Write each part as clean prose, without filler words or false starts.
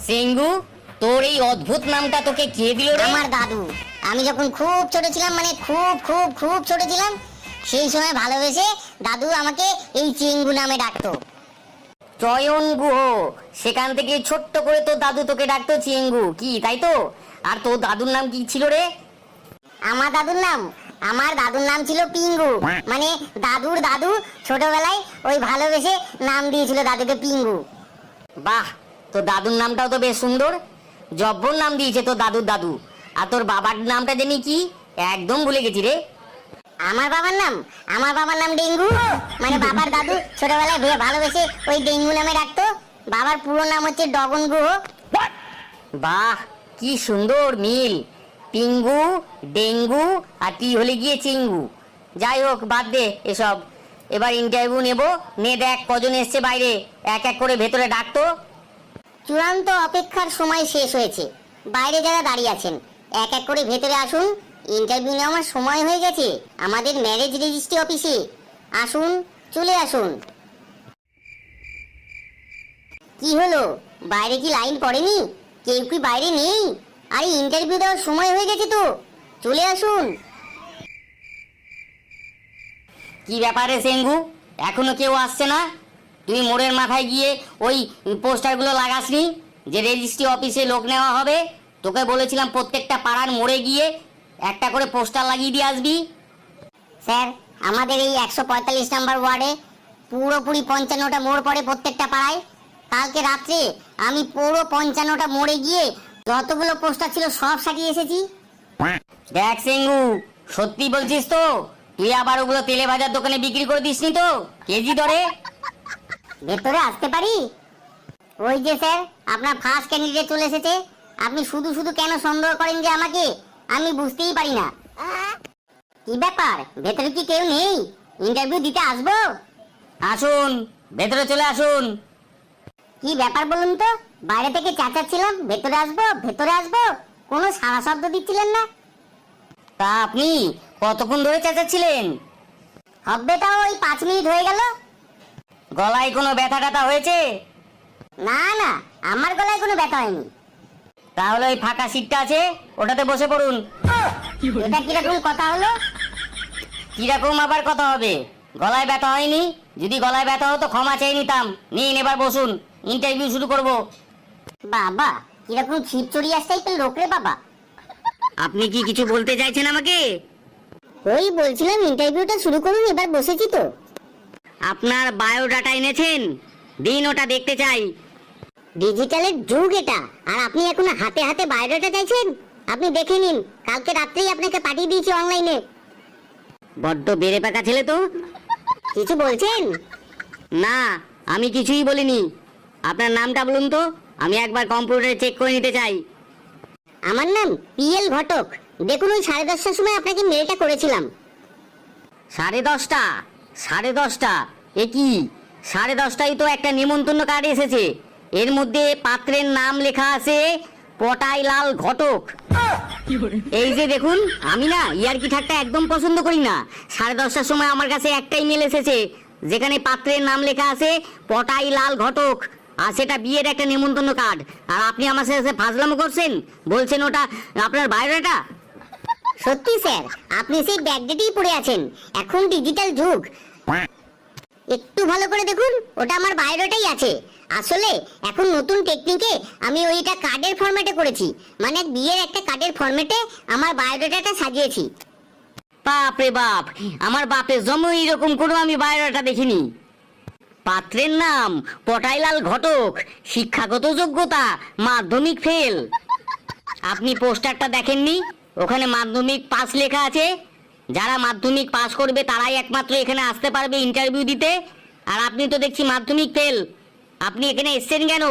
সিঙ্গু, তোর এই অদ্ভুত নামটা তোকে কে দিল রে? আমার দাদু। আমি যখন খুব ছোট ছিলাম, মানে খুব খুব খুব ছোট ছিলাম, সেই সময় ভালোবেসে দাদু আমাকে এই চিঙ্গু নামে ডাকতো। চয়ন গুহ, সেখান থেকে ছোট্ট করে তোর দাদু তোকে ডাকতো চিঙ্গু, কি তাই তো? আর তোর দাদুর নাম কি ছিল রে? আমার দাদুর নাম ছিল পিঙ্গু। মানে দাদুর দাদু ছোটবেলায় ওই ভালোবেসে নাম দিয়েছিল দাদুকে পিঙ্গু। বাহ, তোর দাদুর নামটাও তো বেশ সুন্দর, জব্বর নাম দিয়েছে তোর দাদুর দাদু। আর তোর বাবার নামটা জানি কি? একদম ভুলে গেছি রে। আমার বাবার নাম ডেঙ্গু। মানে বাবার দাদু ছোটবেলায় ভালোবেসে ওই ডেঙ্গু নামে ডাকতো। বাবার পুরো নাম হচ্ছে ডগন গুহ। বাহ, কি সুন্দর মিল! পিঙ্গু, ডেঙ্গু আর তুই হলে গিয়ে চিঙ্গু। যাই হোক, বাদ দে এসব। এবার ইন্টারভিউ নেব, নে দেখ কজন এসছে বাইরে, এক এক করে ভেতরে ডাকতো। চূড়ান্ত অপেক্ষার সময় শেষ হয়েছে। বাইরে যারা দাঁড়িয়ে আছেন, এক এক করে ভেতরে আসুন। ইন্টারভিউ নেওয়ার সময় হয়ে গেছে আমাদের ম্যারেজ রেজিস্ট্রি অফিসে। আসুন, চলে আসুন। কি হলো, বাইরে কি লাইন পড়েনি? কেউ কি বাইরে নেই? আরে ইন্টারভিউ দেওয়ার সময় হয়ে গেছে তো, চলে আসুন। কি ব্যাপারে সেঙ্গু, এখনো কেউ আসছে না? তুই মোড়ের মাথায় গিয়ে ওই পোস্টারগুলো লাগাসনি যে রেজিস্ট্রি অফিসে লোক নেওয়া হবে? তোকে বলেছিলাম প্রত্যেকটা পাড়ার মোড়ে গিয়ে একটা করে পোস্টার লাগিয়ে দিয়ে আসবি। স্যার, আমাদের এই 145 নাম্বার ওয়ার্ডে পুরোপুরি 55টা মোড় পড়ে প্রত্যেকটা পাড়ায়। কালকে রাত্রে আমি পুরো 55টা মোড়ে গিয়ে যতগুলো পোস্টার ছিল সব সাজিয়ে এসেছি। দেখ সেঙ্গু, সত্যি বলছিস তো? তুই আবার ওগুলো তেলে ভাজার দোকানে বিক্রি করে দিসনি তো কেজি দরে? ভেতরে আসতে পারি? ওই যে স্যার, আপনার ফার্স্ট ক্যান্ডিডেট চলে এসেছে। আপনি শুধু শুধু কেন সন্দেহ করেন যে আমাকে? আমি বুঝতেই পারি না। কি ব্যাপার, ভেতরে কি কেউ নেই? ইন্টারভিউ দিতে আসবো? আসুন, ভেতরে চলে আসুন। কি ব্যাপার বলুন তো? বাইরে থেকে চেঁচাচ্ছিলাম ভেতরে আসবো ভেতরে আসবো, কোনো সাড়া শব্দ দিচ্ছিলেন না। তা আপনি কতক্ষণ ধরে চেঁচাচ্ছিলেন? হবে তাও ওই 5 মিনিট হয়ে গেল। গলায় কোনো ব্যথা ট্যাথা হয়েছে? না না, আমার গলায় কোনো ব্যথা হয়নি। তাহলে ওই ফাঁকা সিটটা আছে, ওটাতে বসে পড়ুন। এটা কিরকম কথা হলো? কিরকম আবার কথা হবে? গলায় ব্যথা হয়নি? যদি গলায় ব্যথা হতো ক্ষমা চেয়ে নিতাম। নিন, এবার বসুন, ইন্টারভিউ শুরু করব। বাবা, কিরকম ছিপচড়ি টাইপের লোক রে বাবা। আপনি কি কিছু বলতে চাইছেন আমাকে? ওই বলছিলাম ইন্টারভিউটা শুরু করুন, এবার বসেছি তো। আপনার বায়োডাটা এনেছেন? দিন, ওটা দেখতে চাই। ডিজিটালের যুগ এটা, আর আপনি এখন হাতে হাতে বায়োডাটা চাইছেন? আপনি দেখে নিন, কালকে রাত্রেই আপনাকে পাঠিয়ে দিয়েছি অনলাইনে। বড্ড বেড়ে পাকা ছেলে তো। কিছু বলছেন? না, আমি কিছুই বলিনি। আপনার নামটা বলুন তো, আমি একবার কম্পিউটারে চেক করে নিতে চাই। আমার নাম পিএল ঘটক। দেখুন, ওই 10:30টার সময় আপনাকে মেলটা করেছিলাম। 10:30? 10:30? এ কি, 10:30টায় তো একটা নিমন্ত্রণ কার্ড এসেছে, এর মধ্যে পাত্রের নাম লেখা আছে পটাইলাল ঘটক। এই যে দেখুন, আমি না ইয়ার্কি ঠাট্টা একদম পছন্দ করি না। 10:30টার সময় আমার কাছে একটাই মেল এসেছে যেখানে পাত্রের নাম লেখা আছে পটাইলাল ঘটক, আর সেটা বিয়ের একটা নিমন্ত্রণ কার্ড। আর আপনি আমার সাথে ফাজলামো করছেন, বলছেন ওটা আপনার বায়োডাটা। সত্যি স্যার, আপনি সেই ব্যাকডেটেই পড়ে আছেন। এখন ডিজিটাল যুগ। একটু ভালো করে দেখুন, ওটা আমার বায়োডাটাই আছে। আসলে এখন নতুন টেকনিকে আমি ওইটা কার্ডের ফরম্যাটে করেছি। মানে বিয়ের একটা কার্ডের ফরম্যাটে আমার বায়োডাটাটা সাজিয়েছি। বাপ রে বাপ, আমার বাপের জন্ম এরকম কোনো আমি বায়োডাটা দেখিনি। পাত্রের নাম পটাইলাল ঘটক, শিক্ষাগত যোগ্যতা মাধ্যমিক ফেল। আপনি পোস্টারটা দেখেননি? ওখানে মাধ্যমিক পাস লেখা আছে। যারা মাধ্যমিক পাস করবে তারাই একমাত্র এখানে আসতে পারবে ইন্টারভিউ দিতে। আর আপনি তো দেখছি মাধ্যমিক ফেল। আপনি এখানে এসেছেন কেন?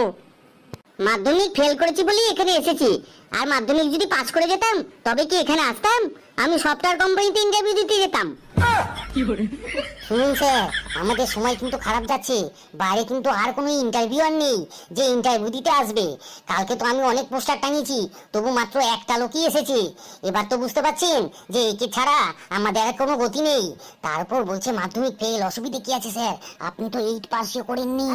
মাধ্যমিক ফেল করেছি বলেই এখানে এসেছি। আর মাধ্যমিক যদি পাস করে যেতাম তবে কি এখানে আসতাম? আমি সফটওয়্যার কোম্পানিতে ইন্টারভিউ দিতে যেতাম। শুনুন স্যার, আমাদের সময় কিন্তু খারাপ যাচ্ছে। বাইরে কিন্তু আর কোনো ইন্টারভিউ আর নেই যে ইন্টারভিউ দিতে আসবে। কালকে তো আমি অনেক পোস্টার টাঙিয়েছি, তবু মাত্র একটা লোকই এসেছে। এবার তো বুঝতে পারছেন যে একে ছাড়া আমাদের আর কোনো গতি নেই। তারপর বলছে মাধ্যমিক ফেল, অসুবিধে কি আছে স্যার? আপনি তো 8 পাসও করেননি।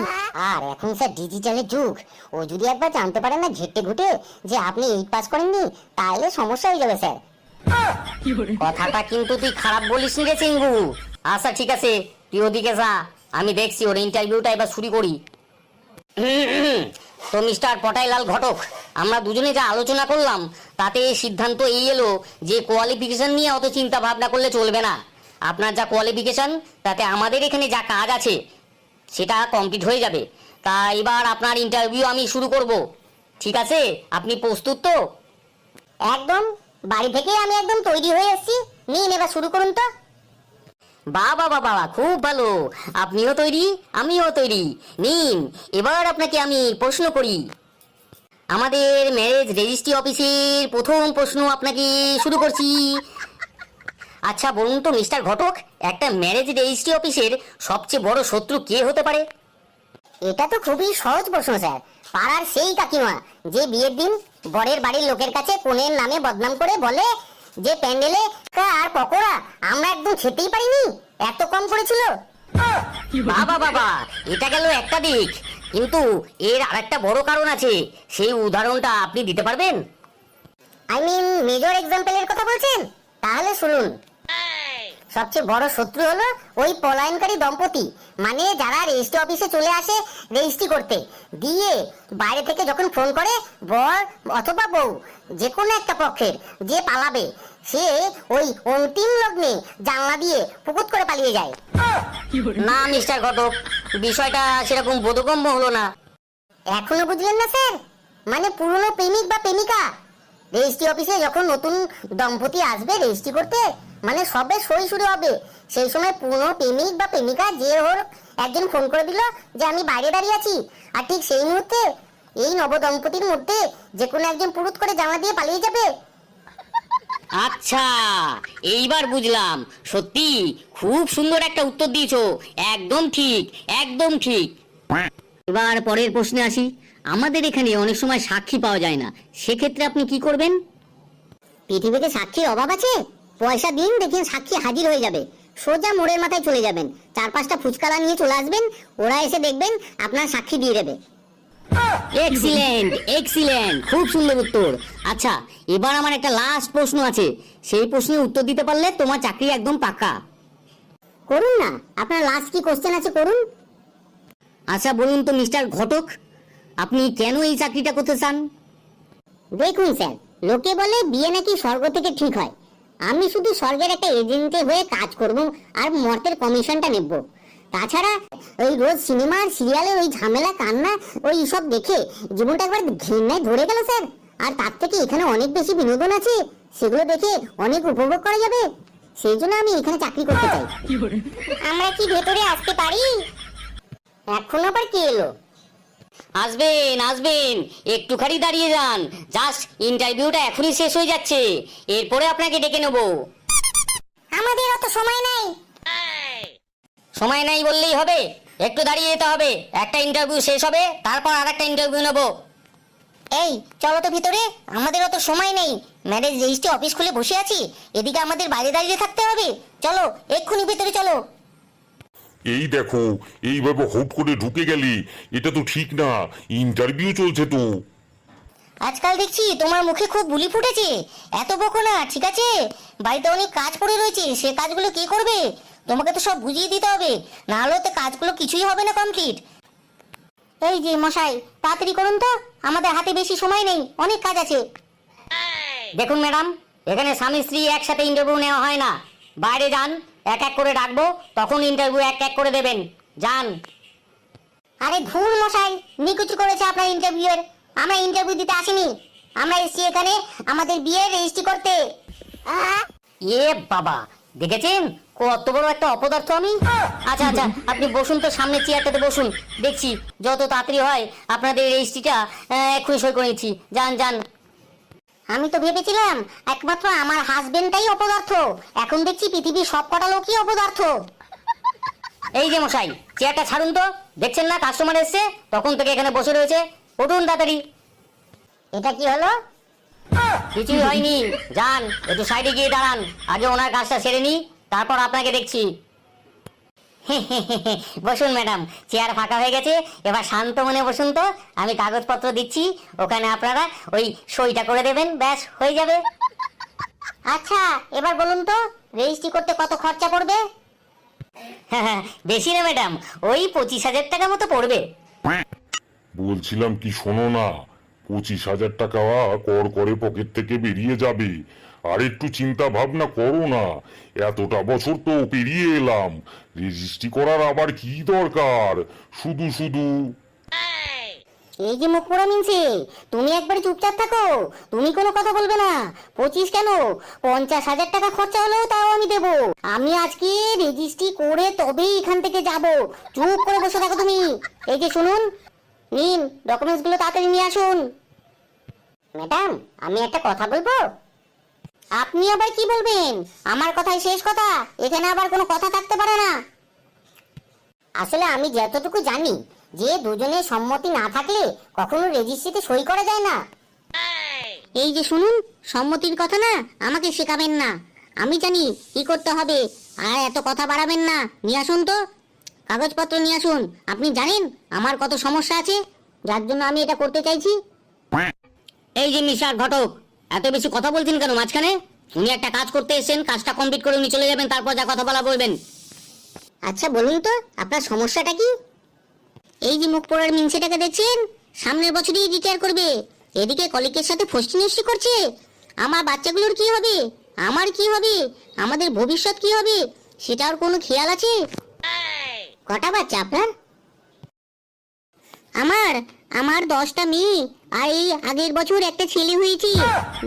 আর এখন স্যার ডিজিটালের যুগ, ও যদি একবার জানতে পারে না ঘেটে ঘুটে যে আপনি 8 পাস করেননি, তাহলে সমস্যা হয়ে যাবে স্যার। কথাটা কিন্তু তুই খারাপ বলিস রে চিঙ্গু। আচ্ছা ঠিক আছে, তুই ওদিকে যা, আমি দেখছি ওর ইন্টারভিউটা এবার শুরু করি। তো মিস্টার পটাইলাল ঘটক, আমরা দুজনে যা আলোচনা করলাম তাতে সিদ্ধান্ত এই এলো যে কোয়ালিফিকেশন নিয়ে অত চিন্তা ভাবনা করলে চলবে না। আপনার যা কোয়ালিফিকেশন তাতে আমাদের এখানে যা কাজ আছে সেটা কমপ্লিট হয়ে যাবে। তা এবার আপনার ইন্টারভিউ আমি শুরু করব, ঠিক আছে? আপনি প্রস্তুত তো? একদম, বাড়ি থেকে আমি একদম তৈরি হয়ে এসেছি। নিন এবার শুরু করুন তো। বাবা বাবা, খুব ভালো। আপনিও তৈরি, আমিও তৈরি। নিন, এবার আপনাকে আমি প্রশ্ন করি। আমাদের ম্যারেজ রেজিস্ট্রি অফিসের প্রথম প্রশ্ন আপনাকে শুরু করছি। আচ্ছা বলুন তো মিস্টার ঘটক, একটা ম্যারেজ রেজিস্ট্রি অফিসের সবচেয়ে বড় শত্রু কে হতে পারে? এটা তো খুবই সহজ প্রশ্ন স্যার। পাড়ার সেই কাকিমা যে বিয়ের দিন বরের বাড়ির লোকের কাছে কনের নামে বদনাম করে বলে যে প্যান্ডেলে আর পকোড়া আমরা একদম খেতেই পারিনি, এত কম পড়েছিল। বাবা বাবা, এটা গেল একটা দিক, কিন্তু এর আরেকটা বড় কারণ আছে। সেই উদাহরণটা আপনি দিতে পারবেন? আই মিন মেজর এক্সাম্পলের কথা বলছেন? তাহলে শুনুন। সবচেয়ে বড় শত্রু হলো ওই পলায়নকারী দম্পতি, মানে যারা রেজিস্ট্রি অফিসে চলে আসে রেজিস্ট্রি করতে, দিয়ে বাইরে থেকে যখন ফোন করে বর অথবা বউ যে কোনো একটা পক্ষের যে পালাবে, সে ওই অন্তিম লগ্নে জানলা দিয়ে পুকুত করে পালিয়ে যায়। না মিস্টার ঘটক, বিষয়টা সেরকম বোধগম্য হলো না। এখনো বুঝলেন না স্যার? মানে পুরনো প্রেমিক বা প্রেমিকা রেজিস্ট্রি অফিসে যখন নতুন দম্পতি আসবে রেজিস্ট্রি করতে, মানে সবে সই শুরু হবে, সেই সময় পুরনো প্রেমিক বা প্রেমিকা যে ওর একজন ফোন করে দিল যে আমি বাইরে দাঁড়িয়ে আছি, আর ঠিক সেই মুহূর্তে এই নবদম্পতির মধ্যে যে কোনো একজন পুরুত করে জানলা দিয়ে পালিয়ে যাবে। আচ্ছা, এইবার বুঝলাম। সত্যি খুব সুন্দর একটা উত্তর দিয়েছো, একদম ঠিক, একদম ঠিক। এবার পরের প্রশ্নে আসি। আমাদের এখানে অনেক সময় সাক্ষী পাওয়া যায় না, সেক্ষেত্রে আপনি কি করবেন? পৃথিবীতে সাক্ষীর অভাব আছে? পয়সা দিন, দেখেন সাক্ষী হাজির হয়ে যাবে। সোজা মোড়ের মাথায় চলে যাবেন, 4-5টা ফুচকালা নিয়ে চলে আসবেন, ওরা এসে দেখবেন আপনার সাক্ষী দিয়ে দেবে। এক্সিলেন্ট, এক্সিলেন্ট, খুব সুন্দর উত্তর। আচ্ছা, এবার আমার একটা লাস্ট প্রশ্ন আছে, সেই প্রশ্নের উত্তর দিতে পারলে তোমার চাকরি একদম পাক্কা। করুন না, আপনার লাস্ট কি কোশ্চেন আছে করুন। আচ্ছা বলুন তো মিস্টার ঘটক, আপনি কেন এই চাকরিটা করতে চান? দেখুন স্যার, লোকে বলে বিয়ে নাকি স্বর্গ থেকে ঠিক হয়। আমি শুধু স্বর্গের একটা এজেন্টে হয়ে কাজ করব আর মর্তের কমিশনটা নেব। তাছাড়া ওই রোজ সিনেমা আর সিরিয়ালের ওই ঝামেলা কান্না ওই সব দেখে জীবনটা একবার ঘৃণায় ধরে গেল স্যার। আর তার থেকে এখানে অনেক বেশি বিনোদন আছে, সেগুলো দেখে অনেক উপভোগ করা যাবে। সেই জন্য আমি এখানে চাকরি করতে চাই। আমরা কি ভেতরে আসতে পারি? এখন আবার কে এলো? আসবেন আসবেন, একটুখানি দাঁড়িয়ে যান, জাস্ট ইন্টারভিউটা এখনই শেষ হয়ে যাচ্ছে, এরপরে আপনাকে ডেকে নেব। আমাদের অত সময় নাই। সময় নাই বললেই হবে? একটু দাঁড়িয়ে যেতে হবে, একটা ইন্টারভিউ শেষ হবে, তারপর আরেকটা ইন্টারভিউ নেব। এই চলো তো ভিতরে, আমাদের অত সময় নেই। ম্যারেজ রেজিস্ট্রি অফিস খুলে বসে আছি, এদিকে আমাদের বাইরে দাঁড়িয়ে থাকতে হবে। চলো এক্ষুনি ভিতরে চলো। এই দেখো, এইভাবে হুট করে ঢুকে গেলি, এটা তো ঠিক না, ইন্টারভিউ চলছে তো। আজকাল দেখছি তোমার মুখে খুব বুলি ফুটেছে, এত বকো না, ঠিক আছে? বাড়িতে অনেক কাজ পড়ে রয়েছে, সে কাজগুলো কে করবে? তোমাকে তো সব বুঝিয়ে দিতে হবে, না হলে তো কাজগুলো কিছুই হবে না কমপ্লিট। এই যে মশাই, তাড়াতাড়ি করুন তো, আমাদের হাতে বেশি সময় নেই, অনেক কাজ আছে। দেখুন ম্যাডাম, এখানে স্বামী স্ত্রী একসাথে ইন্টারভিউ নেওয়া হয় না। বাইরে যান, এক এক করে ডাকবো, তখন ইন্টারভিউ এক এক করে দেবেন। যান। আরে ধুর মশাই, নিকুচি করেছে আপনার ইন্টারভিউয়ের। আমরা ইন্টারভিউ দিতে আসিনি, আমরা এসেছি এখানে আমাদের বিয়ে রেজিস্ট্রি করতে। এ বাবা, দেখেছেন কত বড় একটা অপদার্থ আমি। আচ্ছা আচ্ছা, আপনি বসুন তো, সামনে চেয়ারটাতে বসুন, দেখছি যত তাড়াতাড়ি হয় আপনাদের রেজিস্ট্রিটা এক্ষুনি সই করে নিচ্ছি। যান যান। আমি তো ভেবেছিলাম একমাত্র আমার হাজবেন্ডটাই অপদার্থ, এখন দেখছি পৃথিবীর সব কটা লোকই অপদার্থ। এই যে মশাই, চেয়ারটা ছাড়ুন তো, দেখছেন না কাস্টমার এসছে তখন থেকে এখানে বসে রয়েছে, উঠুন তাড়াতাড়ি। এটা কি হলো? কিছুই হয়নি, যান একটু সাইডে গিয়ে দাঁড়ান, আগে ওনার কাজটা সেরে নি, তারপর আপনাকে দেখছি। বসুন ম্যাডাম, চেয়ার ফাঁকা হয়ে গেছে, এবার শান্ত মনে বসুন তো, আমি কাগজপত্র দিচ্ছি, ওখানে আপনারা ওই সইটা করে দেবেন, ব্যাস হয়ে যাবে। আচ্ছা এবার বলুন তো, রেজিস্ট্রি করতে কত খরচা পড়বে? বেশি না ম্যাডাম, ওই 25,000 টাকা মতো পড়বে। বলছিলাম কি, শোনো না, 25,000 টাকা কর করে পকেট থেকে বেরিয়ে যাবে। আর একটু চিন্তা ভাবনা করো না, এতটা বছর তো পেরিয়ে এলাম, রেজিস্ট্রি করার আবার কি দরকার শুধু শুধু। এই যে মুখ পোড়া মিনছে, তুমি একবারে চুপচাপ থাকো, তুমি কোনো কথা বলবে না। 25 কেন, 50,000 টাকা খরচা হলেও তাও আমি দেবো। আমি আজকে রেজিস্ট্রি করে তবেই এখান থেকে যাব। চুপ করে বসে থাকো তুমি। এই যে শুনুন, নিন ডকুমেন্টস গুলো তাড়াতাড়ি নিয়ে আসুন। ম্যাডাম আমি একটা কথা বলবো। আপনি আবার কি বলবেন? আমার কথাই শেষ কথা, এখানে আবার কোনো কথা থাকতে পারে না। আসলে আমি যতটুকু জানি যে দুজনের সম্মতি না থাকলে কখনো রেজিস্ট্রিতে সই করা যায় না। এই যে শুনুন, সম্মতির কথা না আমাকে শেখাবেন না, আমি জানি কি করতে হবে। আর এত কথা বাড়াবেন না, নিয়ে আসুন তো কাগজপত্র নিয়ে আসুন। আপনি জানেন আমার কত সমস্যা আছে, যার জন্য আমি এটা করতে চাইছি। এই যে মিস্টার ঘটক, এত বেশি কথা বলছেন কেন মাঝখানে? উনি একটা কাজ করতে এসেছেন, কাজটা কমপ্লিট করে উনি চলে যাবেন, তারপর যা কথা বলা বলবেন। আচ্ছা বলুন তো আপনার সমস্যাটা কি? এই যে মুখ পোড়ার মিনসেটাকে দেখছেন, সামনের বছরই রিটায়ার করবে, এদিকে কলিগের সাথে ফষ্টি নষ্টি করছে। আমার বাচ্চাগুলোর কি হবে, আমার কি হবে, আমাদের ভবিষ্যৎ কি হবে, সেটার কোনো খেয়াল আছে? কটা বাচ্চা আপনার? আমার আমার 10টা মেয়ে, আর এই আগের বছর একটা ছেলে হয়েছে।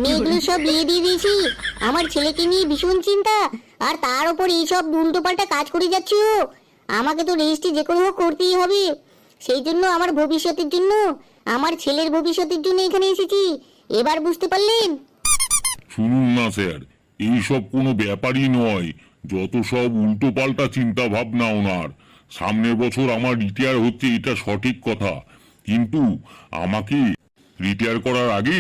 মেয়েগুলো সব বিয়ে দিয়ে দিয়েছি। আমার ছেলেকে নিয়ে ভীষণ চিন্তা, আর তার উপর এইসব উল্টো পাল্টা কাজ করে যাচ্ছি। আমাকে তো রেজিস্ট্রি যে কোনো হোক করতেই হবে। সেই জন্য আমার ভবিষ্যতের জন্য, আমার ছেলের ভবিষ্যতের জন্য এখানে এসেছি। এবার বুঝতে পারলেন? শুনুন না স্যার, এইসব কোনো ব্যাপারই নয়, যত সব উল্টো পাল্টা চিন্তা ভাবনা ওনার। সামনের বছর আমার রিটায়ার হচ্ছে, এটা সঠিক কথা, কিন্তু আমাকে রিটায়ার করার আগে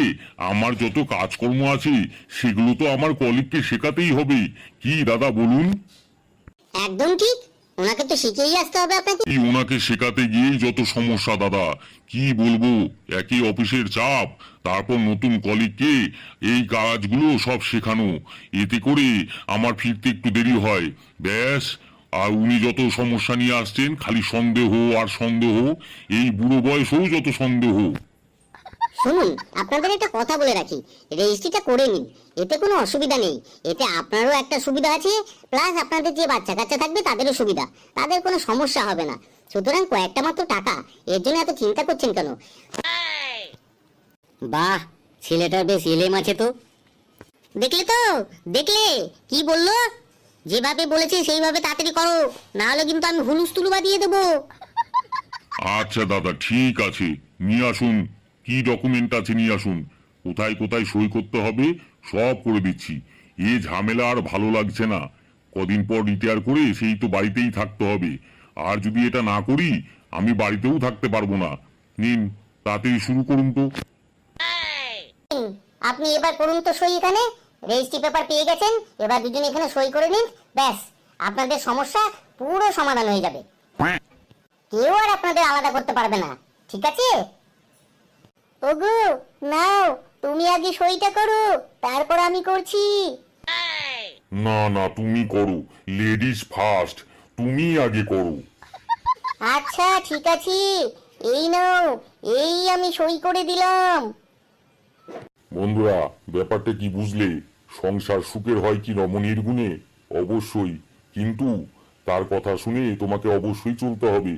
আমার যত কাজকর্ম আছে সেগুলো তো আমার কলিগকে শেখাতেই হবে। কি দাদা বলুন? একদম ঠিক, ওনাকে তো শিখেই আসতে হবে আপনাকে। এই ওনাকে শেখাতে গিয়েই যত সমস্যা দাদা, কি বলবো, একই অফিসের চাপ, তারপর নতুন কলিগকে এই কাজগুলো সব শেখানো, এতে করে আমার ফিরতে একটু দেরি হয়, ব্যাস। আর উনি যত সমস্যা নিয়ে আসছেন, খালি সন্দেহ আর সন্দেহ, এই বুড়ো বয়সেও যত সন্দেহ। শুনুন, আপনাদের একটা কথা বলে রাখি, রেজিস্ট্রিটা করে নিন, এতে কোনো অসুবিধা নেই। এতে আপনারও একটা সুবিধা আছে, প্লাস আপনাদের যে বাচ্চা কাচ্চা থাকবে তাদেরও সুবিধা, তাদের কোনো সমস্যা হবে না। সুতরাং কয়েকটা মাত্র টাকা, এর জন্য এত চিন্তা করছেন কেন? বাহ, ছেলেটার বেশ এলেম আছে তো। দেখলে তো, দেখলে কি বললো? যেভাবে বলেছে সেইভাবে তাড়াতাড়ি করো, না হলে কিন্তু আমি হুলুস্থুলু বাদিয়ে দেবো। আচ্ছা দাদা ঠিক আছে, নিয়ে আসুন, কি ডকুমেন্ট আছে নিয়ে আসুন, কোথায় কোথায় সই করতে হবে সব করে দিচ্ছি। এ ঝামেলা আর ভালো লাগছে না, কদিন পর রিটায়ার করে সেই তো বাড়িতেই থাকতে হবে, আর যদি এটা না করি আমি বাড়িতেও থাকতে পারবো না। নিন তাড়াতাড়ি শুরু করুন তো। আপনি এবার করুন তো সই এখানে। রেজিস্ট্রি পেপার পেয়ে গেছেন, এবার দুজন এখানে সই করে নিন, ব্যাস আপনাদের সমস্যা পুরো সমাধান হয়ে যাবে। কেউ আর আপনাদের আলাদা করতে পারবে না, ঠিক আছে? ওগো নাও, তুমি আগে সইটা করো, তারপর আমি করছি। না না, তুমি করো, লেডিস ফার্স্ট, তুমি আগে করো। আচ্ছা ঠিক আছে, এই নাও, এই আমি সই করে দিলাম। বন্ধুরা, ব্যাপারটা কি বুঝলে? সংসার সুখের হয় কি রমণীর গুণে? অবশ্যই, কিন্তু তার কথা শুনে তোমাকে অবশ্যই চলতে হবে।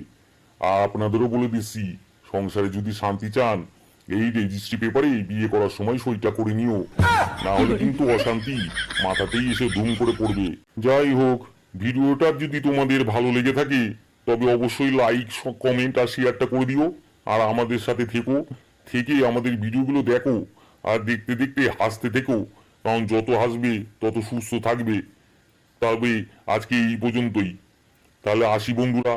আর আপনাদেরও বলে দিচ্ছি, সংসারে যদি শান্তি চান, এই রেজিস্ট্রি পেপারে বিয়ে করার সময় সইটা করে নিও, না হলে কিন্তু অশান্তি মাথাতেই এসে ধুম করে পড়বে। যাই হোক, ভিডিওটা যদি তোমাদের ভালো লেগে থাকে তবে অবশ্যই লাইক, কমেন্ট আর শেয়ারটা করে দিও, আর আমাদের সাথে থেকে আমাদের ভিডিওগুলো দেখো, আর দেখতে দেখতে হাসতে থেকো, কারণ যত হাসবে তত সুস্থ থাকবে। তবে আজকে এই পর্যন্তই, তাহলে আসি বন্ধুরা।